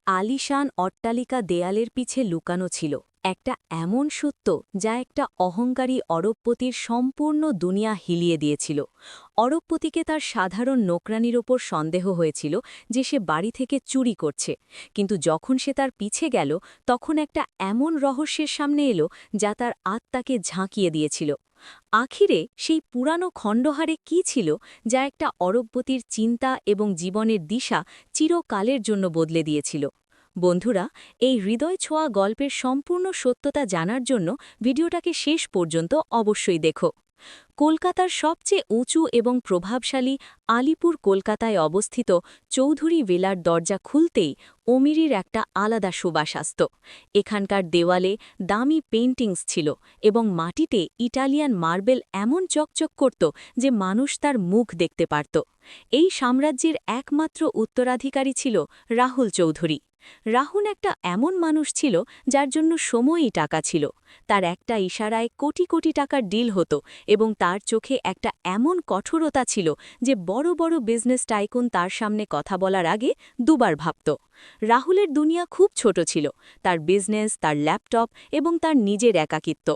আলিশান অট্টালিকা দেয়ালের পিছে লুকানো ছিল একটা এমন সত্য যা একটা অহংকারী অরবপতির সম্পূর্ণ দুনিয়া হিলিয়ে দিয়েছিল। অরবপতিকে তার সাধারণ নোকরানির ওপর সন্দেহ হয়েছিল যে সে বাড়ি থেকে চুরি করছে, কিন্তু যখন সে তার পিছে গেল তখন একটা এমন রহস্যের সামনে এলো যা তার আত্মাকে ঝাঁকিয়ে দিয়েছিল। আখিরে সেই পুরানো খণ্ডহারে কি ছিল যা একটা অরবপতির চিন্তা এবং জীবনের দিশা চিরকালের জন্য বদলে দিয়েছিল? বন্ধুরা, এই হৃদয় ছোঁয়া গল্পের সম্পূর্ণ সত্যতা জানার জন্য ভিডিওটাকে শেষ পর্যন্ত অবশ্যই দেখো। কলকাতার সবচেয়ে উঁচু এবং প্রভাবশালী আলিপুর কলকাতায় অবস্থিত চৌধুরী ভিলার দরজা খুলতেই অমিরির একটা আলাদা সুবাস আসত। এখানকার দেওয়ালে দামি পেইন্টিংস ছিল এবং মাটিতে ইটালিয়ান মার্বেল এমন চকচক করত যে মানুষ তার মুখ দেখতে পারত। এই সাম্রাজ্যের একমাত্র উত্তরাধিকারী ছিল রাহুল চৌধুরী। রাহুল একটা এমন মানুষ ছিল যার জন্য সময়ই টাকা ছিল। তার একটা ইশারায় কোটি কোটি টাকার ডিল হতো এবং তার চোখে একটা এমন কঠোরতা ছিল যে বড় বড় বিজনেস টাইকুন তার সামনে কথা বলার আগে দুবার ভাবত। রাহুলের দুনিয়া খুব ছোট ছিল, তার বিজনেস, তার ল্যাপটপ এবং তার নিজের একাকিত্ব।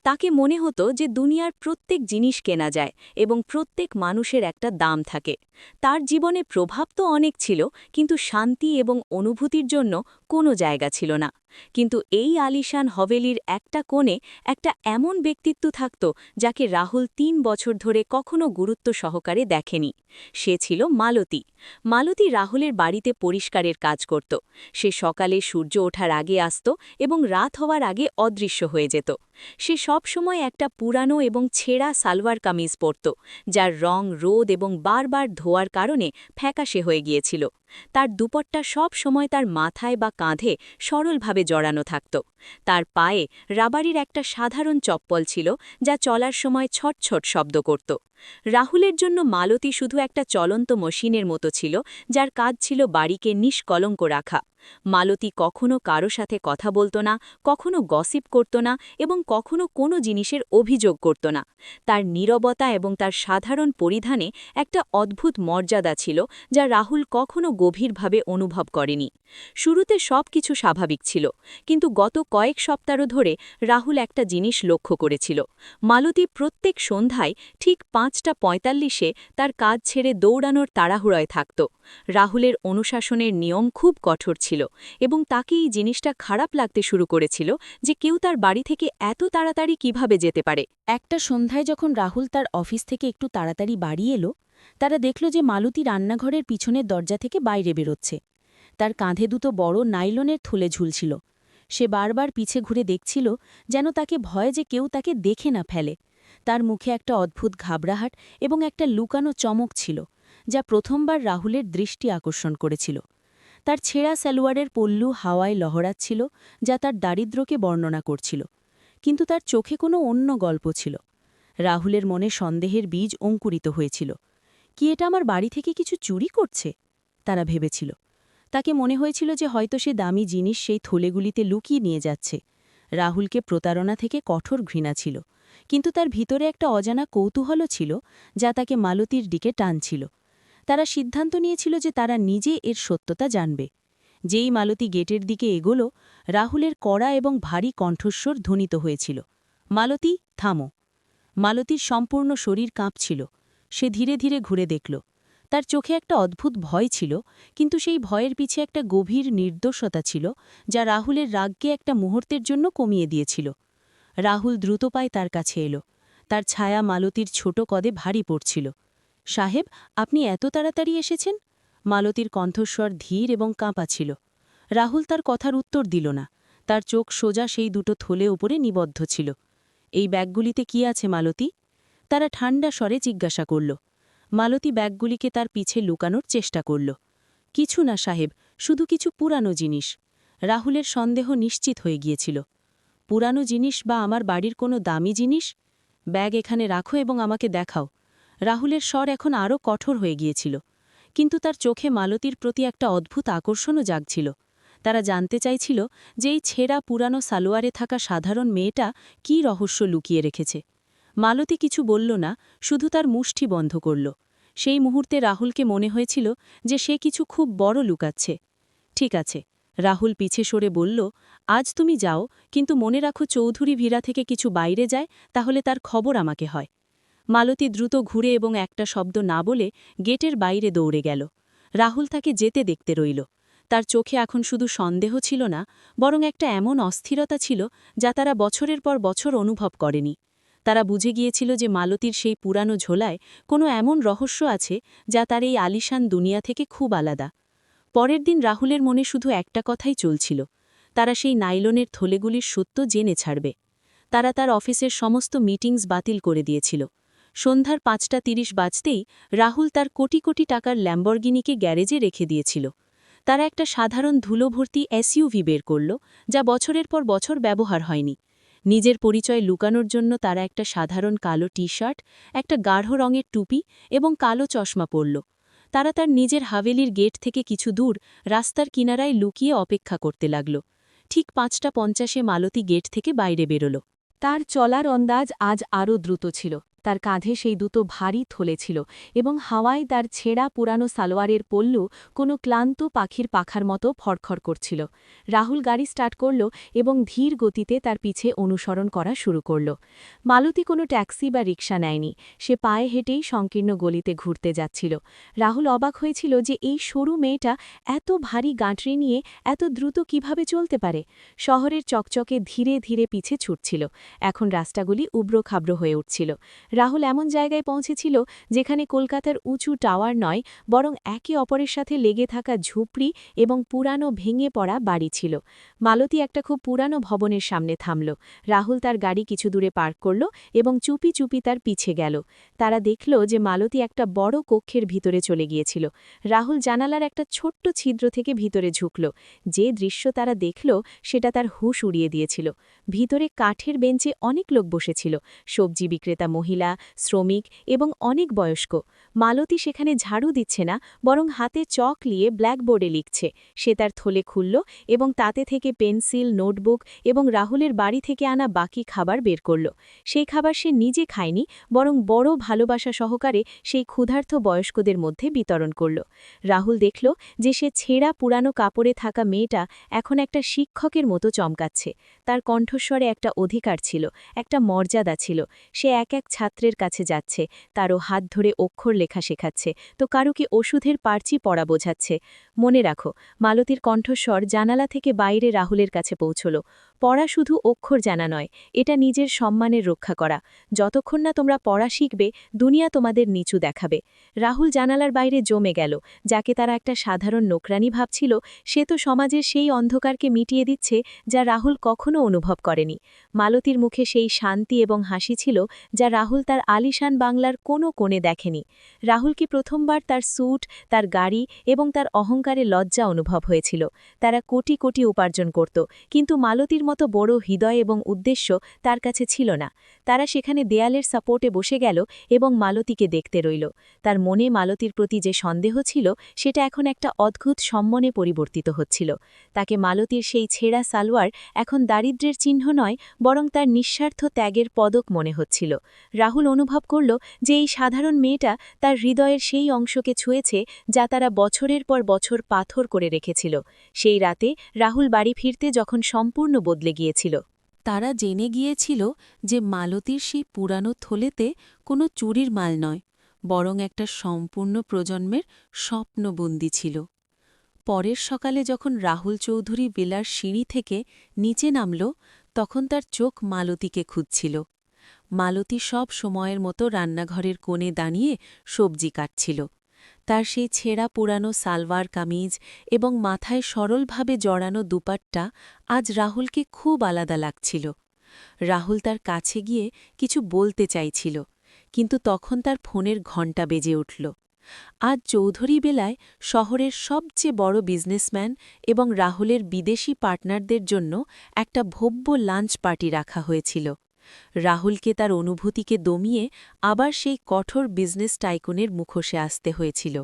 তাকে মনে হতো যে দুনিয়ার প্রত্যেক জিনিস কেনা যায় এবং প্রত্যেক মানুষের একটা দাম থাকে। তার জীবনে প্রভাব তো অনেক ছিল, কিন্তু শান্তি এবং অনুভূতির জন্য কোনো জায়গা ছিল না। কিন্তু এই আলিশান হভেলির একটা কোণে একটা এমন ব্যক্তিত্ব থাকত যাকে রাহুল ৩ বছর ধরে কখনো গুরুত্ব সহকারে দেখেনি। সে ছিল মালতী। মালতী রাহুলের বাড়িতে পরিষ্কারের কাজ করত। সে সকালে সূর্য ওঠার আগে আসত এবং রাত হওয়ার আগে অদৃশ্য হয়ে যেত। সে সব সময় একটা পুরানো এবং ছেঁড়া সালোয়ার কামিজ পরত, যার রং, রোদ এবং বারবার ধোয়ার কারণে ফ্যাকাশে হয়ে গিয়েছিল। তার দুপট্টা সব সময় তার মাথায় বা কাঁধে সরলভাবে জড়ানো থাকত। তার পায়ে রাবারের একটা সাধারণ চপ্পল ছিল, যা চলার সময় ছটছট শব্দ করত। রাহুলের জন্য মালতী শুধু একটা চলন্ত মেশিনের মতো ছিল, যার কাজ ছিল বাড়িকে নিষ্কলঙ্ক রাখা। মালতী কখনো কারো সাথে কথা বলত না, কখনো গসিপ করত না এবং কখনো কোনো জিনিসের অভিযোগ করত না। তার নীরবতা এবং তার সাধারণ পরিধানে একটা অদ্ভুত মর্যাদা ছিল, যা রাহুল কখনো গভীরভাবে অনুভব করেনি। শুরুতে সব কিছু স্বাভাবিক ছিল, কিন্তু গত কয়েক সপ্তাহ ধরে রাহুল একটা জিনিস লক্ষ্য করেছিল। মালতী প্রত্যেক সন্ধ্যায় ঠিক ৫:৪৫-এ তার কাজ ছেড়ে দৌড়ানোর তাড়াহুড়োয় থাকত। রাহুলের অনুশাসনের নিয়ম খুব কঠোর ছিল এবং তাকে এই জিনিসটা খারাপ লাগতে শুরু করেছিল যে কেউ তার বাড়ি থেকে এত তাড়াতাড়ি কিভাবে যেতে পারে। একটা সন্ধ্যায় যখন রাহুল তার অফিস থেকে একটু তাড়াতাড়ি বাড়ি এলো, তারা দেখল যে মালতী রান্নাঘরের পিছনের দরজা থেকে বাইরে বেরোচ্ছে। তার কাঁধে দুটো বড় নাইলনের থলে ঝুলছিল। সে বারবার পিছে ঘুরে দেখছিল, যেন তাকে ভয় যে কেউ তাকে দেখে না ফেলে। তার মুখে একটা অদ্ভুত ঘাবড়াহাট এবং একটা লুকানো চমক ছিল, যা প্রথমবার রাহুলের দৃষ্টি আকর্ষণ করেছিল। তার ছেঁড়া সালোয়ারের পল্লু হাওয়ায় লহরাচ্ছিল, যা তার দারিদ্র্যকে বর্ণনা করছিল। কিন্তু তার চোখে কোনো অন্য গল্প ছিল। রাহুলের মনে সন্দেহের বীজ অঙ্কুরিত হয়েছিল। কি এটা আমার বাড়ি থেকে কিছু চুরি করছে? তারা ভেবেছিল। তাকে মনে হয়েছিল যে হয়তো সে দামি জিনিস সেই থলেগুলিতে লুকিয়ে নিয়ে যাচ্ছে। রাহুলকে প্রতারণা থেকে কঠোর ঘৃণা ছিল, কিন্তু তার ভিতরে একটা অজানা কৌতূহলও ছিল, যা তাকে মালতীর দিকে টানছিল। তারা সিদ্ধান্ত নিয়েছিল যে তারা নিজে এর সত্যতা জানবে। যেই মালতী গেটের দিকে এগোল, রাহুলের কড়া এবং ভারী কণ্ঠস্বর ধ্বনিত হয়েছিল, মালতী, থামো। মালতীর সম্পূর্ণ শরীর কাঁপছিল। সে ধীরে ধীরে ঘুরে দেখল। তার চোখে একটা অদ্ভুত ভয় ছিল, কিন্তু সেই ভয়ের পিছে একটা গভীর নির্দোষতা ছিল, যা রাহুলের রাগকে একটা মুহূর্তের জন্য কমিয়ে দিয়েছিল। রাহুল দ্রুত পায়ে তার কাছে এলো। তার ছায়া মালতীর ছোট কদে ভারী পড়ছিল। সাহেব, আপনি এত তাড়াতাড়ি এসেছেন? মালতীর কণ্ঠস্বর ধীর এবং কাঁপা ছিল। রাহুল তার কথার উত্তর দিল না। তার চোখ সোজা সেই দুটো থলে উপরে নিবদ্ধ ছিল। এই ব্যাগগুলিতে কি আছে মালতী? তারা ঠান্ডা স্বরে জিজ্ঞাসা করল। মালতী ব্যাগগুলিকে তার পিছে লুকানোর চেষ্টা করল। কিছু না সাহেব, শুধু কিছু পুরানো জিনিস। রাহুলের সন্দেহ নিশ্চিত হয়ে গিয়েছিল। পুরানো জিনিস বা আমার বাড়ির কোনো দামি জিনিস? ব্যাগ এখানে রাখো এবং আমাকে দেখাও। রাহুলের স্বর এখন আরও কঠোর হয়ে গিয়েছিল, কিন্তু তার চোখে মালতীর প্রতি একটা অদ্ভুত আকর্ষণও জাগছিল। তারা জানতে চাইছিল যে এই ছেঁড়া পুরানো সালোয়ারে থাকা সাধারণ মেয়েটা কী রহস্য লুকিয়ে রেখেছে। মালতী কিছু বলল না, শুধু তার মুষ্টি বন্ধ করল। সেই মুহূর্তে রাহুলকে মনে হয়েছিল যে সে কিছু খুব বড় লুকাচ্ছে। ঠিক আছে, রাহুল পিছে সরে বলল, আজ তুমি যাও, কিন্তু মনে রাখো চৌধুরী ভিরা থেকে কিছু বাইরে যায় তাহলে তার খবর আমাকে হয়। মালতী দ্রুত ঘুরে এবং একটা শব্দ না বলে গেটের বাইরে দৌড়ে গেল। রাহুল তাকে যেতে দেখতে রইল। তার চোখে এখন শুধু সন্দেহ ছিল না, বরং একটা এমন অস্থিরতা ছিল যা তারা বছরের পর বছর অনুভব করেনি। তারা বুঝে গিয়েছিল যে মালতীর সেই পুরানো ঝোলায় কোনো এমন রহস্য আছে যা তার এই আলিশান দুনিয়া থেকে খুব আলাদা। পরের দিন রাহুলের মনে শুধু একটা কথাই চলছিল, তারা সেই নাইলনের থলেগুলির সত্য জেনে ছাড়বে। তারা তার অফিসের সমস্ত মিটিংস বাতিল করে দিয়েছিল। সন্ধ্যার ৫:৩০ বাজতেই রাহুল তার কোটি কোটি টাকার ল্যাম্বরগিনিকে গ্যারেজে রেখে দিয়েছিল। তারা একটা সাধারণ ধুলোভর্তি এসইউভি বের করল, যা বছরের পর বছর ব্যবহার হয়নি। নিজের পরিচয় লুকানোর জন্য তারা একটা সাধারণ কালো টি-শার্ট, একটা গাঢ় রঙের টুপি এবং কালো চশমা পরল। তারা তার নিজের হাভেলির গেট থেকে কিছু দূর রাস্তার কিনারায় লুকিয়ে অপেক্ষা করতে লাগল। ঠিক ৫:৫০ মালতী গেট থেকে বাইরে বেরোল। তার চলার অন্দাজ আজ আরও দ্রুত ছিল। তার কাঁধে সেই দুটো ভারী থলে ছিল এবং হাওয়ায় তার ছেঁড়া পুরানো সালোয়ারের পল্লু কোনো ক্লান্ত পাখির পাখার মতো ফড়ফড় করছিল। রাহুল গাড়ি স্টার্ট করল এবং ধীর গতিতে তার পিছে অনুসরণ করা শুরু করল। মালতী কোনো ট্যাক্সি বা রিকশা নেয়নি, সে পায়ে হেঁটেই সংকীর্ণ গলিতে ঘুরতে যাচ্ছিল। রাহুল অবাক হয়েছিল যে এই সরু মেয়েটা এত ভারী গাঁটরি নিয়ে এত দ্রুত কিভাবে চলতে পারে। শহরের চকচকে ধীরে ধীরে পিছে ছুটছিল। এখন রাস্তাগুলি উবড়ো-খাবড়ো হয়ে উঠছিল। রাহুল এমন জায়গায় পৌঁছেছিল যেখানে কলকাতার উঁচু টাওয়ার নয়, বরং একে অপরের সাথে লেগে থাকা ঝুপড়ি এবং পুরানো ভেঙে পড়া বাড়ি ছিল। মালতী একটা খুব পুরানো ভবনের সামনে থামল। রাহুল তার গাড়ি কিছু দূরে পার্ক করল এবং চুপি চুপি তার পিছে গেল। তারা দেখল যে মালতী একটা বড় কক্ষের ভিতরে চলে গিয়েছিল। রাহুল জানালার একটা ছোট্ট ছিদ্র থেকে ভিতরে ঝুঁকল। যে দৃশ্য তারা দেখল সেটা তার হুঁশ উড়িয়ে দিয়েছিল। ভিতরে কাঠের বেঞ্চে অনেক লোক বসেছিল, সবজি বিক্রেতা মহিলা, শ্রমিক এবং অনেক বয়স্ক। মালতী সেখানে ঝাড়ু দিচ্ছে না, বরং হাতে চক নিয়ে ব্ল্যাকবোর্ডে লিখছে। সে তার থলে খুলল এবং তাতে থেকে পেন্সিল, নোটবুক এবং রাহুলের বাড়ি থেকে আনা বাকি খাবার বের করল। সেই খাবার সে নিজে খায়নি, বরং বড় ভালোবাসা সহকারে সেই ক্ষুধার্ত বয়স্কদের মধ্যে বিতরণ করল। রাহুল দেখল যে সে ছেঁড়া পুরানো কাপড়ে থাকা মেয়েটা এখন একটা শিক্ষকের মতো চমকাচ্ছে। তার কণ্ঠস্বরে একটা অধিকার ছিল, একটা মর্যাদা ছিল। সে এক এক ছাত্রের কাছে যাচ্ছে, তারও হাত ধরে অক্ষর লেখা শেখাচ্ছে, তো কারুকে ওষুধের পার্চি পড়া বোঝাচ্ছে। মনে রাখো, মালতীর কণ্ঠস্বর জানালা থেকে বাইরে রাহুলের কাছে পৌঁছল। পড়া শুধু অক্ষর জানা নয়, এটা নিজের সম্মানের রক্ষা করা। যতক্ষণ না তোমরা পড়া শিখবে, দুনিয়া তোমাদের নিচু দেখাবে। রাহুল জানালার বাইরে জমে গেল। যাকে তারা একটা সাধারণ নোকরানি ভাবছিল, সে তো সমাজের সেই অন্ধকারকে মিটিয়ে দিচ্ছে যা রাহুল কখনো অনুভব করেনি। মালতীর মুখে সেই শান্তি এবং হাসি ছিল যা রাহুল তার আলিশান বাংলার কোনো কোণে দেখেনি। রাহুলকে প্রথমবার তার স্যুট, তার গাড়ি এবং তার অহংকারে লজ্জা অনুভব হয়েছিল। তারা কোটি কোটি উপার্জন করত, কিন্তু মালতীর মতো বড় হৃদয় এবং উদ্দেশ্য তার কাছে ছিল না। তারা সেখানে দেয়ালের সাপোর্টে বসে গেল এবং মালতীকে দেখতে রইল। তার মনে মালতীর প্রতি যে সন্দেহ ছিল সেটা এখন একটা অদ্ভুত সম্মানে পরিবর্তিত হচ্ছিল। তাকে মালতীর সেই ছেঁড়া সালোয়ার এখন দারিদ্র্যের চিহ্ন নয়, বরং তার নিঃস্বার্থ ত্যাগের পদক মনে হচ্ছিল। রাহুল অনুভব করল যে এই সাধারণ মেয়েটা তার হৃদয়ের সেই অংশকে ছুঁয়েছে যা তারা বছরের পর বছর পাথর করে রেখেছিল। সেই রাতে রাহুল বাড়ি ফিরতে যখন সম্পূর্ণ বদলে গিয়েছিল। তারা জেনে গিয়েছিল যে মালতীর সেই পুরানো থলেতে কোনো চুরির মাল নয়, বরং একটা সম্পূর্ণ প্রজন্মের স্বপ্নবন্দি ছিল। পরের সকালে যখন রাহুল চৌধুরী বেলার সিঁড়ি থেকে নিচে নামল, তখন তার চোখ মালতীকে খুঁজছিল। মালতী সব সময়ের মতো রান্নাঘরের কোণে দাঁড়িয়ে সবজি কাটছিল। তার সেই ছেঁড়া পুরানো সালওয়ার কামিজ এবং মাথায় সরলভাবে জড়ানো দুপাট্টা আজ রাহুলকে খুব আলাদা লাগছিল। রাহুল তার কাছে গিয়ে কিছু বলতে চাইছিল, কিন্তু তখন তার ফোনের ঘণ্টা বেজে উঠল। আজ চৌধুরী বেলায় শহরের সবচেয়ে বড় বিজনেসম্যান এবং রাহুলের বিদেশি পার্টনারদের জন্য একটা ভব্য লাঞ্চ পার্টি রাখা হয়েছিল। রাহুলকে তার অনুভূতিকে দমিয়ে আবার সেই কঠোর বিজনেস টাইকুনের মুখোশে আসতে হয়েছিল।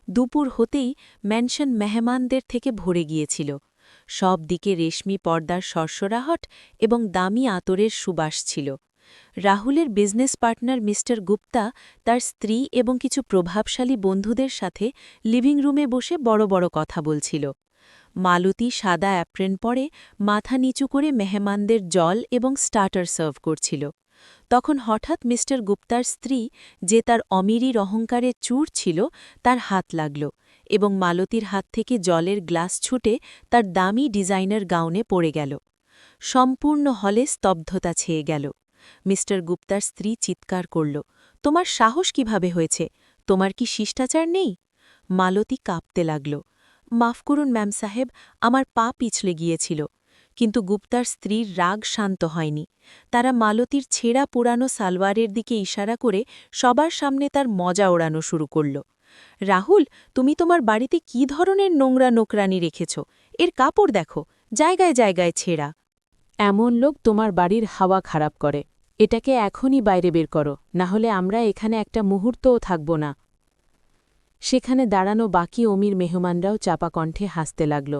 দুপুর হতেই ম্যানশন মেহমানদের থেকে ভরে গিয়েছিল। সব দিকে রেশমি পর্দার সরসরাহট এবং দামি আতরের সুবাস ছিল। রাহুলের বিজনেস পার্টনার মিস্টার গুপ্তা তার স্ত্রী এবং কিছু প্রভাবশালী বন্ধুদের সাথে লিভিং রুমে বসে বড় বড় কথা বলছিল। মালতী সাদা অ্যাপ্রেন পরে মাথা নিচু করে মেহমানদের জল এবং স্টার্টার সার্ভ করছিল। তখন হঠাৎ মিস্টার গুপ্তার স্ত্রী, যে তার অমিরির অহংকারে চূর ছিল, তার হাত লাগল এবং মালতীর হাত থেকে জলের গ্লাস ছুটে তার দামি ডিজাইনার গাউনে পড়ে গেল। সম্পূর্ণ হলে স্তব্ধতা ছেয়ে গেল। মিস্টার গুপ্তার স্ত্রী চিৎকার করল, তোমার সাহস কিভাবে হয়েছে? তোমার কি শিষ্টাচার নেই? মালতী কাঁপতে লাগল, মাফ করুন ম্যাম সাহেব, আমার পা পিছলে গিয়েছিল। কিন্তু গুপ্তার স্ত্রীর রাগ শান্ত হয়নি। তারা মালতীর ছেঁড়া পুরানো সালোয়ারের দিকে ইশারা করে সবার সামনে তার মজা ওড়ানো শুরু করল। রাহুল, তুমি তোমার বাড়িতে কি ধরনের নোংরা নোকরানি রেখেছ? এর কাপড় দেখো, জায়গায় জায়গায় ছেঁড়া। এমন লোক তোমার বাড়ির হাওয়া খারাপ করে। এটাকে এখনই বাইরে বের করো, না হলে আমরা এখানে একটা মুহূর্তও থাকব না। সেখানে দাঁড়ানো বাকি অমির মেহমানরাও চাপা কণ্ঠে হাসতে লাগল।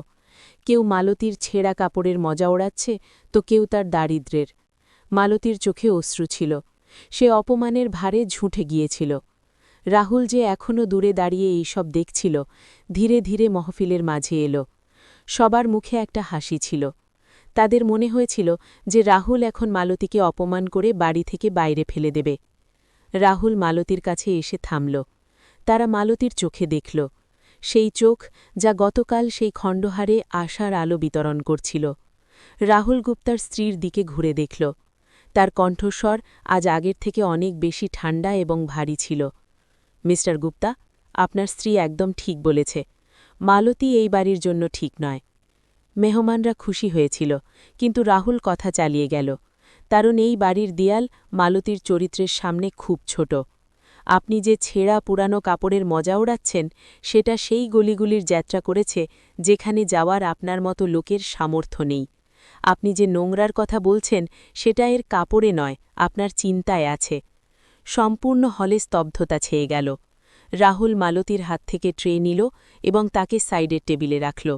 কেউ মালতীর ছেঁড়া কাপড়ের মজা ওড়াচ্ছে, তো কেউ তার দারিদ্র্যের। মালতীর চোখে অশ্রু ছিল। সে অপমানের ভারে ঝুঁটে গিয়েছিল। রাহুল যে এখনও দূরে দাঁড়িয়ে এইসব দেখছিল, ধীরে ধীরে মহফিলের মাঝে এলো। সবার মুখে একটা হাসি ছিল। তাদের মনে হয়েছিল যে রাহুল এখন মালতীকে অপমান করে বাড়ি থেকে বাইরে ফেলে দেবে। রাহুল মালতীর কাছে এসে থামল। তারা মালতীর চোখে দেখল, সেই চোখ যা গতকাল সেই খণ্ডহারে আশার আলো বিতরণ করছিল। রাহুল গুপ্তার স্ত্রীর দিকে ঘুরে দেখল। তার কণ্ঠস্বর আজ আগের থেকে অনেক বেশি ঠান্ডা এবং ভারী ছিল। মিস্টার গুপ্তা, আপনার স্ত্রী একদম ঠিক বলেছে। মালতী এই বাড়ির জন্য ঠিক নয়। মেহমানরা খুশি হয়েছিল, কিন্তু রাহুল কথা চালিয়ে গেল, কারণ এই বাড়ির দেয়াল মালতীর চরিত্রের সামনে খুব ছোট। আপনি যে ছেঁড়া পুরানো কাপড়ের মজা ওড়াচ্ছেন, সেটা সেই গলিগুলির যাত্রা করেছে যেখানে যাওয়ার আপনার মতো লোকের সামর্থ্য নেই। আপনি যে নোংরার কথা বলছেন, সেটা এর কাপড়ে নয়, আপনার চিন্তায় আছে। সম্পূর্ণ হলে স্তব্ধতা ছেয়ে গেল। রাহুল মালতীর হাত থেকে ট্রে নিল এবং তাকে সাইডের টেবিলে রাখল।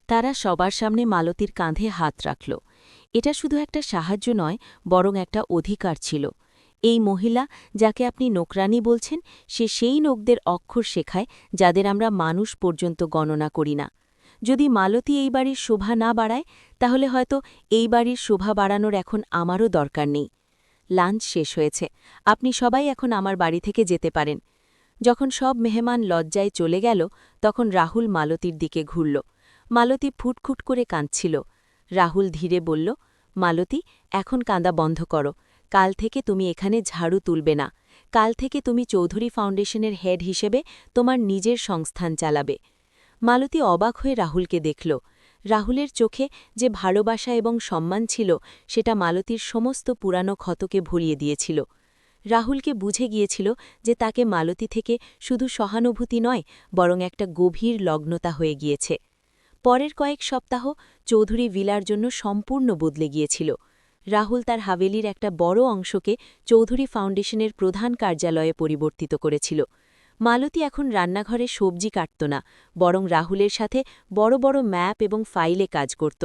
তারা সবার সামনে মালতীর কাঁধে হাত রাখল। এটা শুধু একটা সাহায্য নয়, বরং একটা অধিকার ছিল। এই মহিলা, যাকে আপনি নোকরানি বলছেন, সে সেই লোকদের অক্ষর শেখায় যাদের আমরা মানুষ পর্যন্ত গণনা করি না। যদি মালতী এই বাড়ির শোভা না বাড়ায়, তাহলে হয়তো এই বাড়ির শোভা বাড়ানোর এখন আমারও দরকার নেই। লাঞ্চ শেষ হয়েছে, আপনি সবাই এখন আমার বাড়ি থেকে যেতে পারেন। যখন সব মেহমান লজ্জায় চলে গেল, তখন রাহুল মালতীর দিকে ঘুরল। মালতী ফুটফুট করে কাঁদছিল। রাহুল ধীরে বলল, মালতী, এখন কাঁদা বন্ধ করো। কাল থেকে তুমি এখানে ঝাড়ু তুলবে না। কাল থেকে তুমি চৌধুরী ফাউন্ডেশনের হেড হিসেবে তোমার নিজের সংস্থান চালাবে। মালতী অবাক হয়ে রাহুলকে দেখল। রাহুলের চোখে যে ভালোবাসা এবং সম্মান ছিল, সেটা মালতীর সমস্ত পুরানো ক্ষতকে ভরিয়ে দিয়েছিল। রাহুলকে বুঝে গিয়েছিল যে তাকে মালতী থেকে শুধু সহানুভূতি নয়, বরং একটা গভীর লগ্নতা হয়ে গিয়েছে। পরের কয়েক সপ্তাহ চৌধুরী ভিলার জন্য সম্পূর্ণ বদলে গিয়েছিল। রাহুল তার হাভেলির একটা বড় অংশকে চৌধুরী ফাউন্ডেশনের প্রধান কার্যালয়ে পরিবর্তিত করেছিল। মালতী এখন রান্নাঘরে সবজি কাটত না, বরং রাহুলের সাথে বড় বড় ম্যাপ এবং ফাইলে কাজ করত।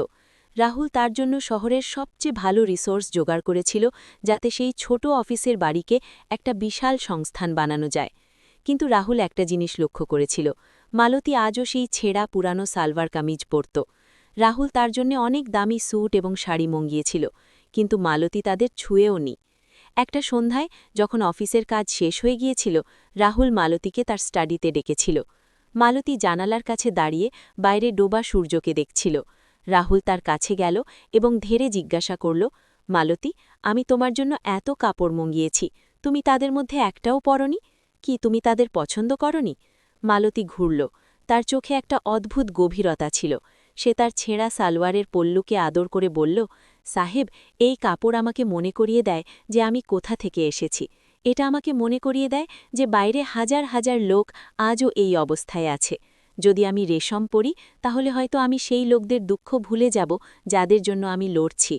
রাহুল তার জন্য শহরের সবচেয়ে ভালো রিসোর্স জোগাড় করেছিল, যাতে সেই ছোট অফিসের বাড়িকে একটা বিশাল সংস্থান বানানো যায়। কিন্তু রাহুল একটা জিনিস লক্ষ্য করেছিল, মালতী আজও সেই ছেঁড়া পুরানো সালভার কামিজ পরত। রাহুল তার জন্য অনেক দামি স্যুট এবং শাড়ি মঙ্গিয়েছিল, কিন্তু মালতী তাদের ছুঁয়েও নি। একটা সন্ধ্যায় যখন অফিসের কাজ শেষ হয়ে গিয়েছিল, রাহুল মালতীকে তার স্টাডিতে ডেকেছিল। মালতী জানালার কাছে দাঁড়িয়ে বাইরে ডোবা সূর্যকে দেখছিল। রাহুল তার কাছে গেল এবং ধীরে জিজ্ঞাসা করল, মালতী, আমি তোমার জন্য এত কাপড় মঙ্গিয়েছি, তুমি তাদের মধ্যে একটাও পরনি? কি তুমি তাদের পছন্দ করনি? মালতী ঘুরল। তার চোখে একটা অদ্ভুত গভীরতা ছিল। সে তার ছেঁড়া সালোয়ারের পল্লুকে আদর করে বলল, সাহেব, এই কাপড় আমাকে মনে করিয়ে দেয় যে আমি কোথা থেকে এসেছি। এটা আমাকে মনে করিয়ে দেয় যে বাইরে হাজার হাজার লোক আজও এই অবস্থায় আছে। যদি আমি রেশম পরি, তাহলে হয়তো আমি সেই লোকদের দুঃখ ভুলে যাব যাদের জন্য আমি লড়ছি।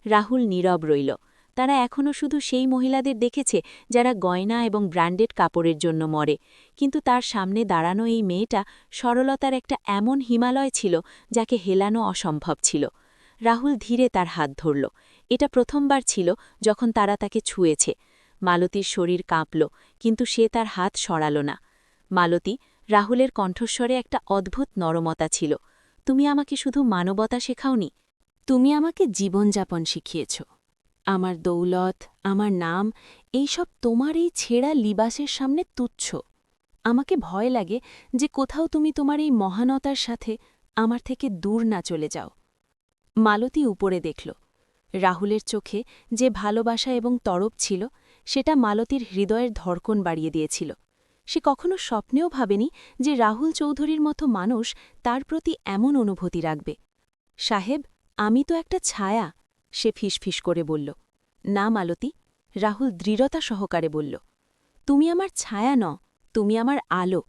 রাহুল নীরব রইল। তারা এখনও শুধু সেই মহিলাদের দেখেছে যারা গয়না এবং ব্র্যান্ডেড কাপড়ের জন্য মরে, কিন্তু তার সামনে দাঁড়ানো এই মেয়েটা সরলতার একটা এমন হিমালয় ছিল যাকে হেলানো অসম্ভব ছিল। রাহুল ধীরে তার হাত ধরল। এটা প্রথমবার ছিল যখন তারা তাকে ছুঁয়েছে। মালতীর শরীর কাঁপল, কিন্তু সে তার হাত সরাল না। মালতী, রাহুলের কণ্ঠস্বরে একটা অদ্ভুত নরমতা ছিল। তুমি আমাকে শুধু মানবতা শেখাওনি, তুমি আমাকে জীবনযাপন শিখিয়েছ। আমার দৌলত, আমার নাম, এইসব তোমার এই ছেঁড়া লিবাসের সামনে তুচ্ছ। আমাকে ভয় লাগে যে কোথাও তুমি তোমার এই মহানতার সাথে আমার থেকে দূর না চলে যাও। মালতী উপরে দেখল। রাহুলের চোখে যে ভালোবাসা এবং তরব ছিল, সেটা মালতীর হৃদয়ের ধড়কন বাড়িয়ে দিয়েছিল। সে কখনো স্বপ্নেও ভাবেনি যে রাহুল চৌধুরীর মতো মানুষ তার প্রতি এমন অনুভূতি রাখবে। সাহেব, আমি তো একটা ছায়া, সে ফিসফিস করে বলল। না মালতী, রাহুল দৃঢ়তা সহকারে বলল। তুমি আমার ছায়া ন, তুমি আমার আলো।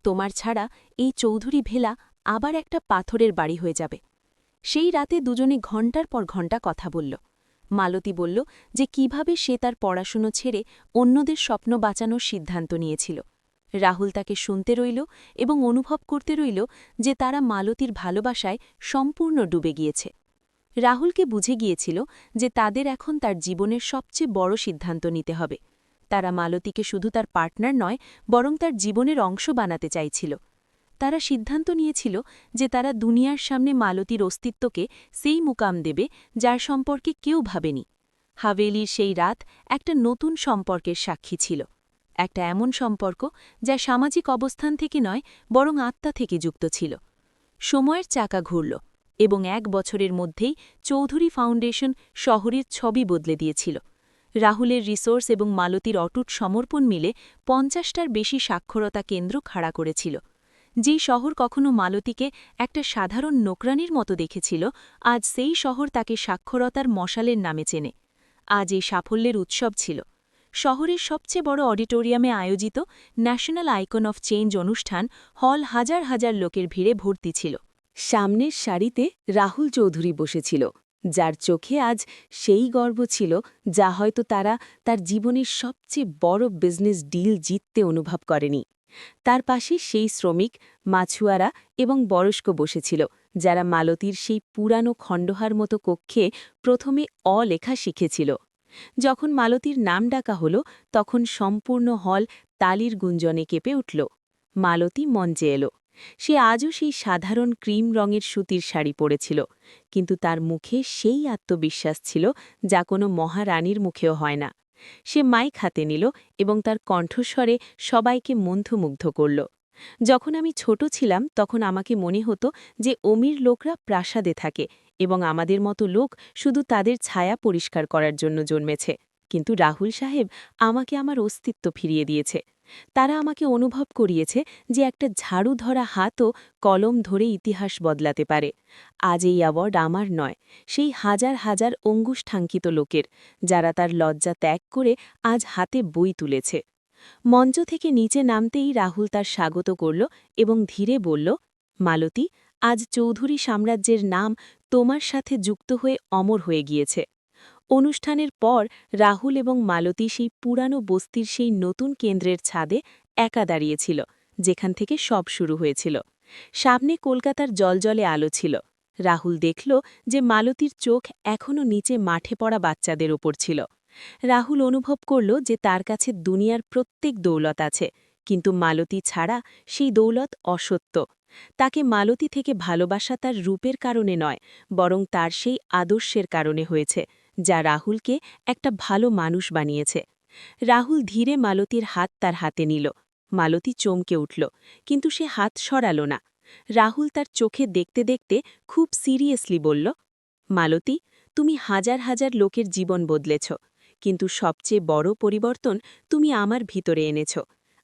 তোমার ছাড়া এই চৌধুরী ভেলা আবার একটা পাথরের বাড়ি হয়ে যাবে। সেই রাতে দুজনে ঘণ্টার পর ঘণ্টা কথা বলল। মালতী বলল যে কিভাবে সে তার পড়াশুনো ছেড়ে অন্যদের স্বপ্ন বাঁচানোর সিদ্ধান্ত নিয়েছিল। রাহুল তাকে শুনতে রইল এবং অনুভব করতে রইল যে তারা মালতীর ভালোবাসায় সম্পূর্ণ ডুবে গিয়েছে। রাহুলকে বুঝে গিয়েছিল যে তাদের এখন তার জীবনের সবচেয়ে বড় সিদ্ধান্ত নিতে হবে। তারা মালতীকে শুধু তার পার্টনার নয়, বরং তার জীবনের অংশ বানাতে চাইছিল। তারা সিদ্ধান্ত নিয়েছিল যে তারা দুনিয়ার সামনে মালতীর অস্তিত্বকে সেই মুকাম দেবে যার সম্পর্কে কেউ ভাবেনি। হাভেলির সেই রাত একটা নতুন সম্পর্কের সাক্ষী ছিল। একটা এমন সম্পর্ক যা সামাজিক অবস্থান থেকে নয়, বরং আত্মা থেকে যুক্ত ছিল। সময়ের চাকা ঘুরল এবং 1 বছরের মধ্যেই চৌধুরী ফাউন্ডেশন শহরের ছবি বদলে দিয়েছিল। রাহুলের রিসোর্স এবং মালতীর অটুট সমর্পণ মিলে 50টার বেশি সাক্ষরতা কেন্দ্র খাড়া করেছিল। যেই শহর কখনো মালতীকে একটা সাধারণ নোকরানির মতো দেখেছিল, আজ সেই শহর তাকে সাক্ষরতার মশালের নামে চেনে। আজ এই সাফল্যের উৎসব ছিল। শহরের সবচেয়ে বড় অডিটোরিয়ামে আয়োজিত ন্যাশনাল আইকন অফ চেঞ্জ অনুষ্ঠান হল হাজার হাজার লোকের ভিড়ে ভর্তি ছিল। সামনের সারিতে রাহুল চৌধুরী বসেছিল, যার চোখে আজ সেই গর্ব ছিল যা হয়তো তারা তার জীবনের সবচেয়ে বড় বিজনেস ডিল জিততে অনুভব করেনি। তার পাশে সেই শ্রমিক, মাছুয়ারা এবং বয়স্ক বসেছিল, যারা মালতীর সেই পুরানো খণ্ডহার মতো কক্ষে প্রথমে লেখা শিখেছিল। যখন মালতীর নাম ডাকা হল, তখন সম্পূর্ণ হল তালির গুঞ্জনে কেঁপে উঠল। মালতী মঞ্চে এলো। সে আজও সেই সাধারণ ক্রিম রঙের সুতির শাড়ি পরেছিল, কিন্তু তার মুখে সেই আত্মবিশ্বাস ছিল যা কোনো মহারানীর মুখেও হয় না। সে মাইক হাতে নিল এবং তার কণ্ঠস্বরে সবাইকে মন্থমুগ্ধ করল। যখন আমি ছোট ছিলাম, তখন আমাকে মনে হতো যে অমির লোকরা প্রাসাদে থাকে এবং আমাদের মতো লোক শুধু তাদের ছায়া পরিষ্কার করার জন্য জন্মেছে। কিন্তু রাহুল সাহেব আমাকে আমার অস্তিত্ব ফিরিয়ে দিয়েছে। তারা আমাকে অনুভব করিয়েছে যে একটা ঝাড়ু ধরা হাতও কলম ধরে ইতিহাস বদলাতে পারে। আজ এই অ্যাওয়ার্ড আমার নয়, সেই হাজার হাজার অঙ্গুষ্ঠাঙ্কিত লোকের, যারা তার লজ্জা ত্যাগ করে আজ হাতে বই তুলেছে। মঞ্চ থেকে নিচে নামতেই রাহুল তার স্বাগত করল এবং ধীরে বলল, মালতী, আজ চৌধুরী সাম্রাজ্যের নাম তোমার সাথে যুক্ত হয়ে অমর হয়ে গিয়েছে। অনুষ্ঠানের পর রাহুল এবং মালতী সেই পুরানো বস্তির সেই নতুন কেন্দ্রের ছাদে একা দাঁড়িয়েছিল, যেখান থেকে সব শুরু হয়েছিল। সামনে কলকাতার জলজলে আলো ছিল। রাহুল দেখল যে মালতীর চোখ এখনও নিচে মাঠে পড়া বাচ্চাদের ওপর ছিল। রাহুল অনুভব করল যে তার কাছে দুনিয়ার প্রত্যেক দৌলত আছে, কিন্তু মালতী ছাড়া সেই দৌলত অসত্য। তাকে মালতী থেকে ভালোবাসা তার রূপের কারণে নয়, বরং তার সেই আদর্শের কারণে হয়েছে, যা রাহুলকে একটা ভালো মানুষ বানিয়েছে। রাহুল ধীরে মালতীর হাত তার হাতে নিল। মালতী চমকে উঠল, কিন্তু সে হাত সরাল না। রাহুল তার চোখে দেখতে দেখতে খুব সিরিয়াসলি বলল, মালতী, তুমি হাজার হাজার লোকের জীবন বদলেছ, কিন্তু সবচেয়ে বড় পরিবর্তন তুমি আমার ভিতরে এনেছ।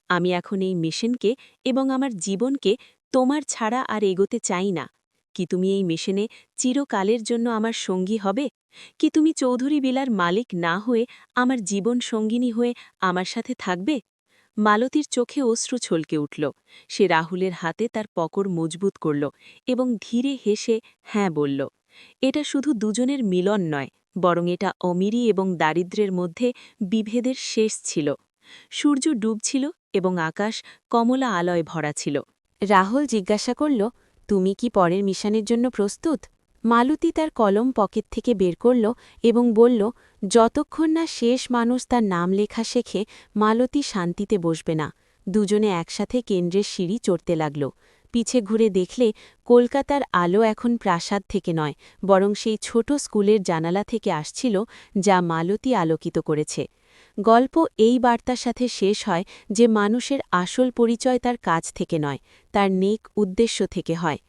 আমি এখন এই মিশনকে এবং আমার জীবনকে তোমার ছাড়া আর এগোতে চাই না। কি তুমি এই মিশনে চিরকালের জন্য আমার সঙ্গী হবে? কি তুমি চৌধুরী বিলার মালিক না হয়ে আমার জীবন সঙ্গিনী হয়ে আমার সাথে থাকবে? মালতীর চোখে অশ্রু ছলকে উঠল। সে রাহুলের হাতে তার পকড় মজবুত করল এবং ধীরে হেসে হ্যাঁ বলল। এটা শুধু দুজনের মিলন নয়, বরং এটা অমিরি এবং দারিদ্র্যের মধ্যে বিভেদের শেষ ছিল। সূর্য ডুবছিল এবং আকাশ কমলা আলয় ভরা ছিল। রাহুল জিজ্ঞাসা করল, তুমি কি পরের মিশনের জন্য প্রস্তুত? মালতী তার কলম পকেট থেকে বের করল এবং বলল, যতক্ষণ না শেষ মানুষ তার নাম লেখা শেখে, মালতী শান্তিতে বসবে না। দুজনে একসাথে কেন্দ্রের সিঁড়ি চড়তে লাগল। পিছে ঘুরে দেখলে কলকাতার আলো এখন প্রাসাদ থেকে নয়, বরং সেই ছোট স্কুলের জানালা থেকে আসছিল, যা মালতী আলোকিত করেছে। গল্প এই বার্তার সাথে শেষ হয় যে মানুষের আসল পরিচয় তার কাজ থেকে নয়, তার নেক উদ্দেশ্য থেকে হয়।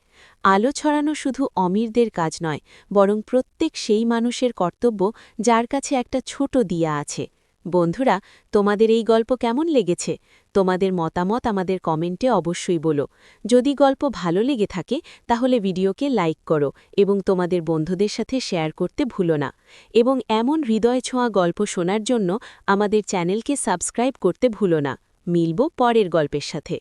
আলো ছড়ানো শুধু অমিরদের কাজ নয়, বরং প্রত্যেক সেই মানুষের কর্তব্য যার কাছে একটা ছোট দিয়া আছে। বন্ধুরা, তোমাদের এই গল্প কেমন লেগেছে? তোমাদের মতামত আমাদের কমেন্টে অবশ্যই বলো। যদি গল্প ভালো লেগে থাকে তাহলে ভিডিওকে লাইক করো এবং তোমাদের বন্ধুদের সাথে শেয়ার করতে ভুলো না। এবং এমন হৃদয় ছোঁয়া গল্প শোনার জন্য আমাদের চ্যানেলকে সাবস্ক্রাইব করতে ভুলো না। মিলব পরের গল্পের সাথে।